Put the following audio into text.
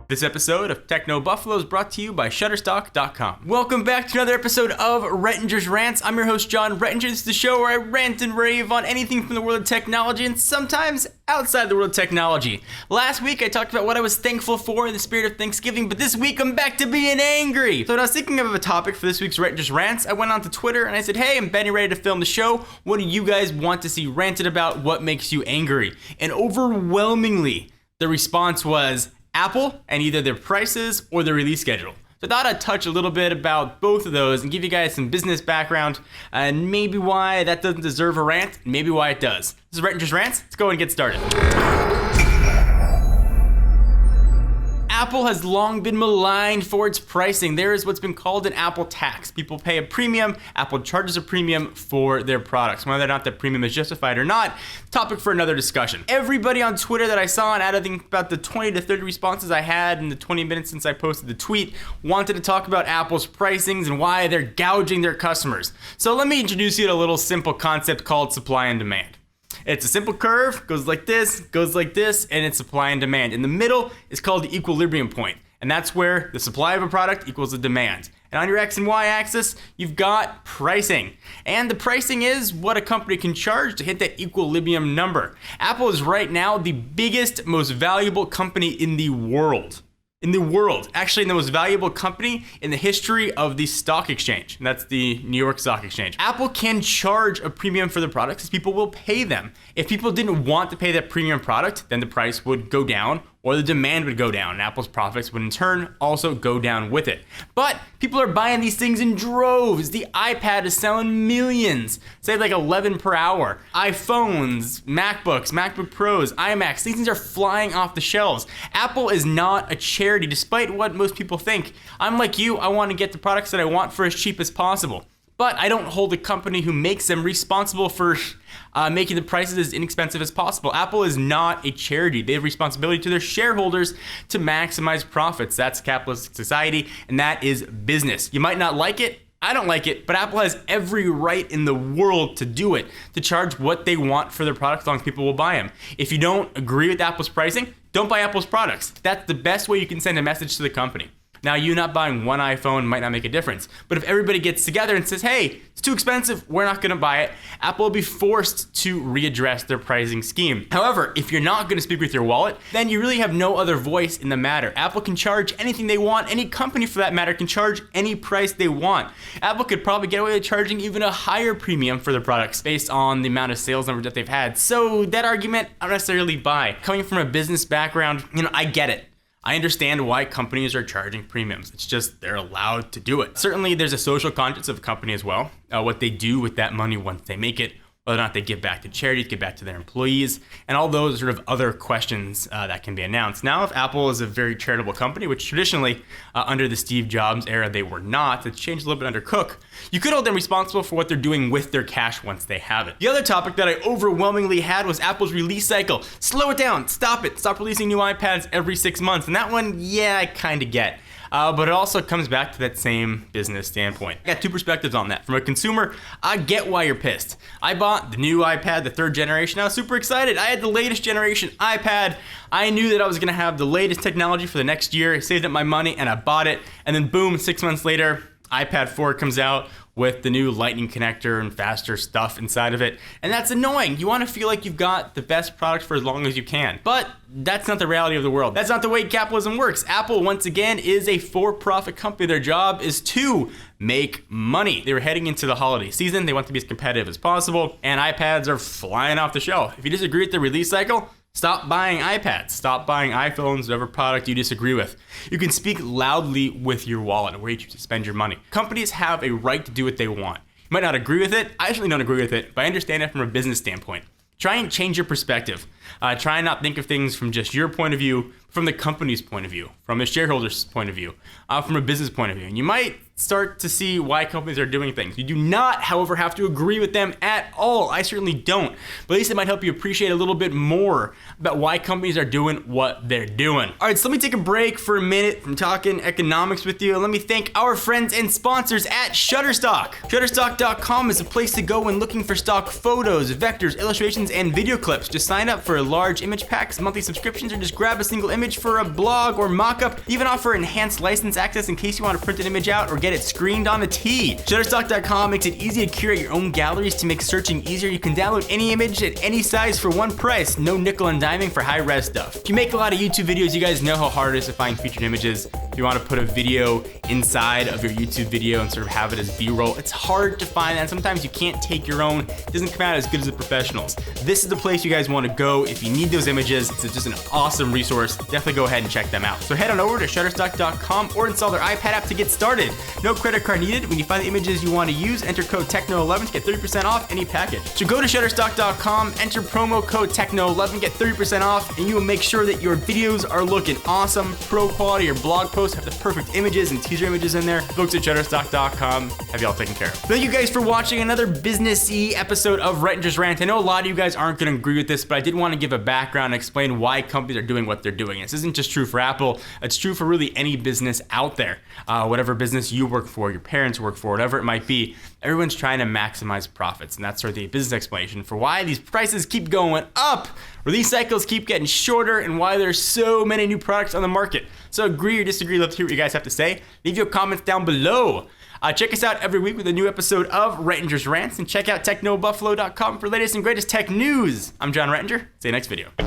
This episode of Techno Buffalo is brought to you by Shutterstock.com. Welcome back to another episode of Rettinger's Rants. I'm your host, John Rettinger. This is the show where I rant and rave on anything from the world of technology and sometimes outside the world of technology. Last week, I talked about what I was thankful for in the spirit of Thanksgiving, but this week, I'm back to being angry. So when I was thinking of a topic for this week's Rettinger's Rants, I went on to Twitter and I said, hey, I'm getting ready to film the show. What do you guys want to see ranted about? What makes you angry? And overwhelmingly, the response was Apple and either their prices or their release schedule. So I thought I'd touch a little bit about both of those and give you guys some business background and maybe why that doesn't deserve a rant, and maybe why it does. This is Rettinger's Rants. Let's go and get started. Apple has long been maligned for its pricing. There is what's been called an Apple tax. People pay a premium. Apple charges a premium for their products. Whether or not that premium is justified or not, topic for another discussion. Everybody on Twitter that I saw, and out of about the 20 to 30 responses I had in the 20 minutes since I posted the tweet, wanted to talk about Apple's pricings and why they're gouging their customers. So let me introduce you to a little simple concept called supply and demand. It's a simple curve, goes like this, and it's supply and demand. In the middle is called the equilibrium point, and that's where the supply of a product equals the demand. And on your X and Y axis, you've got pricing. And the pricing is what a company can charge to hit that equilibrium number. Apple is right now the biggest, most valuable company in the world. Actually the most valuable company in the history of the stock exchange. And that's the New York Stock Exchange. Apple can charge a premium for the products because people will pay them. If people didn't want to pay that premium product, then the price would go down or the demand would go down, and Apple's profits would in turn also go down with it. But people are buying these things in droves. The iPad is selling millions, say like 11 per hour. iPhones, MacBooks, MacBook Pros, iMacs, these things are flying off the shelves. Apple is not a charity, despite what most people think. I'm like you, I want to get the products that I want for as cheap as possible. But I don't hold the company who makes them responsible for making the prices as inexpensive as possible. Apple is not a charity. They have responsibility to their shareholders to maximize profits. That's capitalist society, and that is business. You might not like it. I don't like it, but Apple has every right in the world to do it, to charge what they want for their products as long as people will buy them. If you don't agree with Apple's pricing, don't buy Apple's products. That's the best way you can send a message to the company. Now, you not buying one iPhone might not make a difference, but if everybody gets together and says, hey, it's too expensive, we're not gonna buy it, Apple will be forced to readdress their pricing scheme. However, if you're not gonna speak with your wallet, then you really have no other voice in the matter. Apple can charge anything they want. Any company for that matter can charge any price they want. Apple could probably get away with charging even a higher premium for their products based on the amount of sales numbers that they've had. So that argument, I don't necessarily buy. Coming from a business background, I get it. I understand why companies are charging premiums. It's just they're allowed to do it. Certainly, there's a social conscience of a company as well. What they do with that money once they make it, whether or not they give back to charities, give back to their employees, and all those sort of other questions that can be announced. Now, if Apple is a very charitable company, which traditionally under the Steve Jobs era they were not, it's changed a little bit under Cook, you could hold them responsible for what they're doing with their cash once they have it. The other topic that I overwhelmingly had was Apple's release cycle. Slow it down, stop it, stop releasing new iPads every 6 months. And that one, yeah, I kind of get. But it also comes back to that same business standpoint. I got two perspectives on that. From a consumer, I get why you're pissed. I bought the new iPad, the third generation. I was super excited. I had the latest generation iPad. I knew that I was gonna have the latest technology for the next year. I saved up my money and I bought it. And then boom, 6 months later, iPad 4 comes out with the new lightning connector and faster stuff inside of it. And that's annoying. You want to feel like you've got the best product for as long as you can. But that's not the reality of the world. That's not the way capitalism works. Apple, once again, is a for-profit company. Their job is to make money. They were heading into the holiday season. They want to be as competitive as possible. And iPads are flying off the shelf. If you disagree with the release cycle, stop buying iPads, stop buying iPhones, whatever product you disagree with. You can speak loudly with your wallet where you choose to spend your money. Companies have a right to do what they want. You might not agree with it. I certainly don't agree with it, but I understand it from a business standpoint. Try and change your perspective. Try and not think of things from just your point of view, from the company's point of view, from the shareholder's point of view, from a business point of view. And you might start to see why companies are doing things. You do not, however, have to agree with them at all. I certainly don't. But at least it might help you appreciate a little bit more about why companies are doing what they're doing. All right, so let me take a break for a minute from talking economics with you. And let me thank our friends and sponsors at Shutterstock. Shutterstock.com is a place to go when looking for stock photos, vectors, illustrations, and video clips. Just sign up for offer large image packs, monthly subscriptions, or just grab a single image for a blog or mockup. They even offer enhanced license access in case you want to print an image out or get it screened on a tee. Shutterstock.com makes it easy to curate your own galleries to make searching easier. You can download any image at any size for one price. No nickel and diming for high-res stuff. If you make a lot of YouTube videos, you guys know how hard it is to find featured images. If you want to put a video inside of your YouTube video and sort of have it as B-roll, it's hard to find that. Sometimes you can't take your own. It doesn't come out as good as the professionals. This is the place you guys want to go if you need those images. It's just an awesome resource. Definitely go ahead and check them out. So head on over to Shutterstock.com or install their iPad app to get started. No credit card needed. When you find the images you want to use, enter code TECHNO11 to get 30% off any package. So go to Shutterstock.com, enter promo code TECHNO11, get 30% off, and you will make sure that your videos are looking awesome, pro quality. Your blog posts have the perfect images and teaser images in there. Folks at Shutterstock.com have y'all taken care of. Thank you guys for watching another business-y episode of Rettinger's Rant. I know a lot of you guys aren't going to agree with this, but I did want to give a background and explain why companies are doing what they're doing. This isn't just true for Apple. It's true for really any business out there. Whatever business you work for, your parents work for, whatever it might be, everyone's trying to maximize profits. And that's sort of the business explanation for why these prices keep going up, release cycles keep getting shorter, and why there's so many new products on the market. So agree or disagree, love to hear what you guys have to say. Leave your comments down below. Check us out every week with a new episode of Rettinger's Rants, and check out technobuffalo.com for latest and greatest tech news. I'm John Rettinger. See you next video.